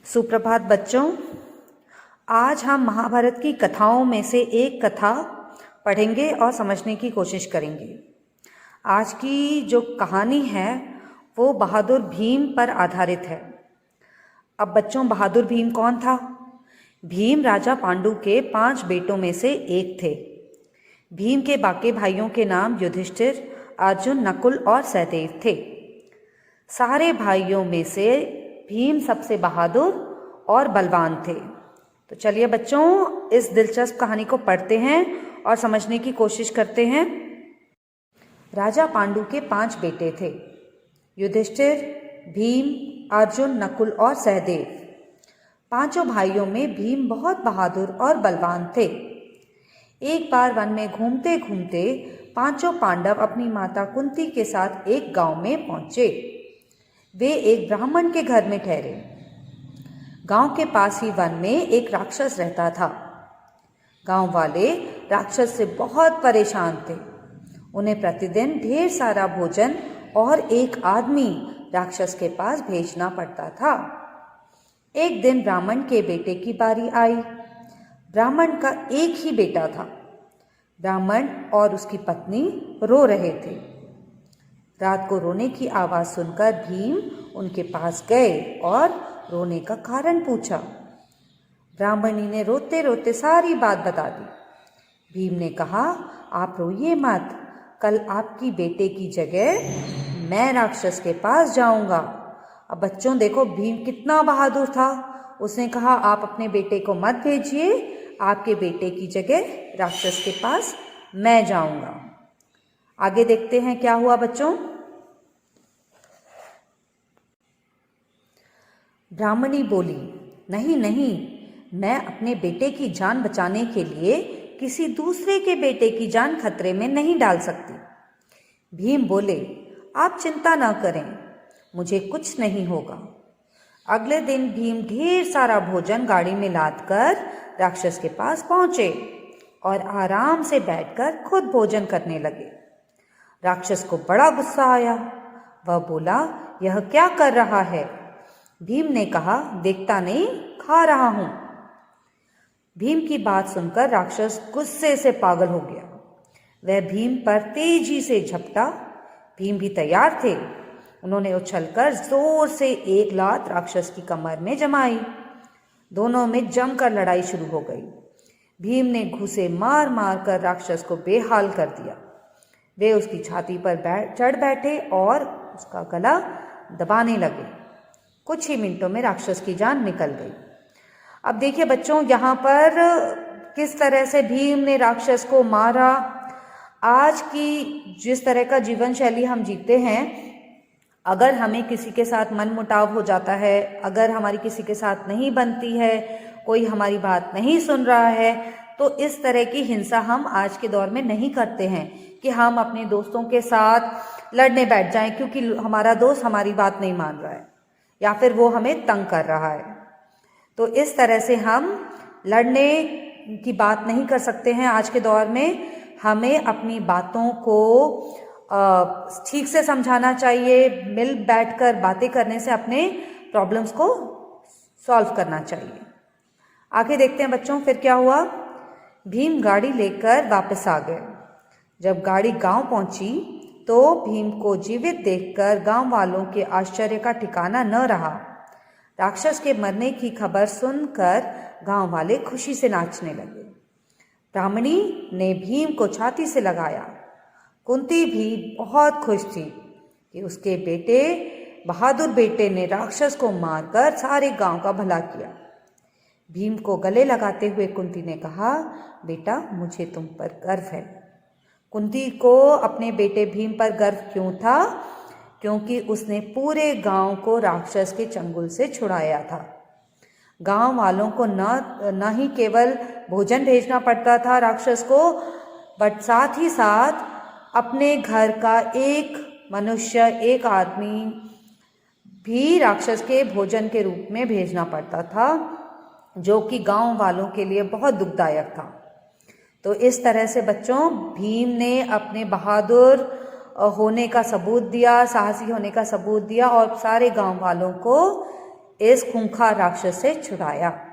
सुप्रभात बच्चों। आज हम महाभारत की कथाओं में से एक कथा पढ़ेंगे और समझने की कोशिश करेंगे। आज की जो कहानी है वो बहादुर भीम पर आधारित है। अब बच्चों, बहादुर भीम कौन था? भीम राजा पांडु के 5 बेटों में से एक थे। भीम के बाकी भाइयों के नाम युधिष्ठिर, अर्जुन, नकुल और सहदेव थे। सारे भाइयों में से भीम सबसे बहादुर और बलवान थे। तो चलिए बच्चों, इस दिलचस्प कहानी को पढ़ते हैं और समझने की कोशिश करते हैं। राजा पांडु के 5 बेटे थे, युधिष्ठिर, भीम, अर्जुन, नकुल और सहदेव। पांचों भाइयों में भीम बहुत बहादुर और बलवान थे। एक बार वन में घूमते घूमते पांचों पांडव अपनी माता कुंती के साथ एक गांव में पहुंचे। वे एक ब्राह्मण के घर में ठहरे। गांव के पास ही वन में एक राक्षस रहता था। गांव वाले राक्षस से बहुत परेशान थे। उन्हें प्रतिदिन ढेर सारा भोजन और एक आदमी राक्षस के पास भेजना पड़ता था। एक दिन ब्राह्मण के बेटे की बारी आई। ब्राह्मण का एक ही बेटा था। ब्राह्मण और उसकी पत्नी रो रहे थे। रात को रोने की आवाज़ सुनकर भीम उनके पास गए और रोने का कारण पूछा। ब्राह्मणी ने रोते रोते सारी बात बता दी। भीम ने कहा, आप रोइए मत, कल आपकी बेटे की जगह मैं राक्षस के पास जाऊंगा। अब बच्चों देखो, भीम कितना बहादुर था। उसने कहा, आप अपने बेटे को मत भेजिए, आपके बेटे की जगह राक्षस के पास मैं जाऊंगा। आगे देखते हैं क्या हुआ बच्चों। ब्राह्मणी बोली, नहीं नहीं, मैं अपने बेटे की जान बचाने के लिए किसी दूसरे के बेटे की जान खतरे में नहीं डाल सकती। भीम बोले, आप चिंता ना करें, मुझे कुछ नहीं होगा। अगले दिन भीम ढेर सारा भोजन गाड़ी में लादकर राक्षस के पास पहुंचे और आराम से बैठकर खुद भोजन करने लगे। राक्षस को बड़ा गुस्सा आया। वह बोला, यह क्या कर रहा है? भीम ने कहा, देखता नहीं, खा रहा हूं। भीम की बात सुनकर राक्षस गुस्से से पागल हो गया। वह भीम पर तेजी से झपटा। भीम भी तैयार थे। उन्होंने उछलकर जोर से एक लात राक्षस की कमर में जमाई। दोनों में जमकर लड़ाई शुरू हो गई। भीम ने घूंसे मार मार कर राक्षस को बेहाल कर दिया। वे उसकी छाती पर चढ़ बैठे और उसका गला दबाने लगे। कुछ ही मिनटों में राक्षस की जान निकल गई। अब देखिए बच्चों, यहाँ पर किस तरह से भीम ने राक्षस को मारा। आज की जिस तरह का जीवन शैली हम जीते हैं, अगर हमें किसी के साथ मनमुटाव हो जाता है, अगर हमारी किसी के साथ नहीं बनती है, कोई हमारी बात नहीं सुन रहा है, तो इस तरह की हिंसा हम आज के दौर में नहीं करते हैं कि हम अपने दोस्तों के साथ लड़ने बैठ जाएं क्योंकि हमारा दोस्त हमारी बात नहीं मान रहा है या फिर वो हमें तंग कर रहा है। तो इस तरह से हम लड़ने की बात नहीं कर सकते हैं आज के दौर में। हमें अपनी बातों को ठीक से समझाना चाहिए। मिल बैठकर बातें करने से अपने प्रॉब्लम्स को सॉल्व करना चाहिए। आगे देखते हैं बच्चों, फिर क्या हुआ। भीम गाड़ी लेकर वापस आ गए। जब गाड़ी गांव पहुंची तो भीम को जीवित देखकर गांव वालों के आश्चर्य का ठिकाना न रहा। राक्षस के मरने की खबर सुनकर गांव वाले खुशी से नाचने लगे। ब्राह्मणी ने भीम को छाती से लगाया। कुंती भी बहुत खुश थी कि उसके बेटे, बहादुर बेटे ने राक्षस को मारकर सारे गांव का भला किया। भीम को गले लगाते हुए कुंती ने कहा, बेटा, मुझे तुम पर गर्व है। कुंती को अपने बेटे भीम पर गर्व क्यों था? क्योंकि उसने पूरे गांव को राक्षस के चंगुल से छुड़ाया था। गांव वालों को न ही केवल भोजन भेजना पड़ता था राक्षस को, बट साथ ही साथ अपने घर का एक मनुष्य, एक आदमी भी राक्षस के भोजन के रूप में भेजना पड़ता था, जो कि गांव वालों के लिए बहुत दुखदायक था। तो इस तरह से बच्चों, भीम ने अपने बहादुर होने का सबूत दिया, साहसी होने का सबूत दिया और सारे गांव वालों को इस खूंखार राक्षस से छुड़ाया।